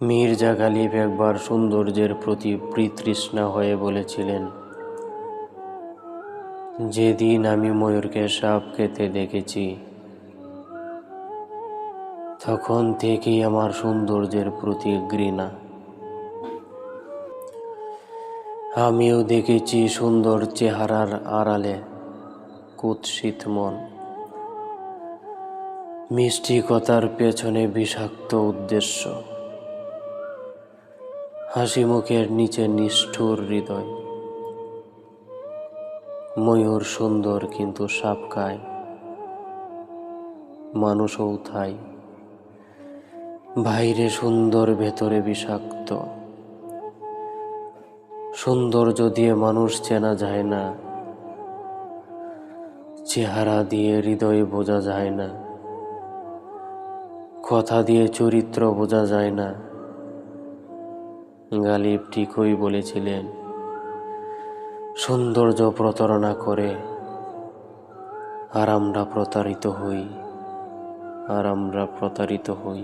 মির্জা গালিব একবার সৌন্দর্যের প্রতি বিতৃষ্ণা হয়ে বলেছিলেন, যেদিন আমি ময়ূরকে সাপ খেতে দেখেছি তখন থেকেই আমার সৌন্দর্যের প্রতি ঘৃণা। আমিও দেখেছি সুন্দর চেহারার আড়ালে কুৎসিত মন, মিষ্টি কথার পেছনে বিষাক্ত উদ্দেশ্য, হাসি মুখের নিচে নিষ্ঠুর হৃদয়। ময়ূর সুন্দর কিন্তু সাপ খায়, মানুষও তাই, বাইরে সুন্দর ভেতরে বিষাক্ত। সৌন্দর্য দিয়ে মানুষ চেনা যায় না, চেহারা দিয়ে হৃদয় বোঝা যায় না, কথা দিয়ে চরিত্র বোঝা যায় না। গালিব ঠিকই বলেছিলেন, সৌন্দর্য প্রতারণা করে আর আমরা প্রতারিত হই।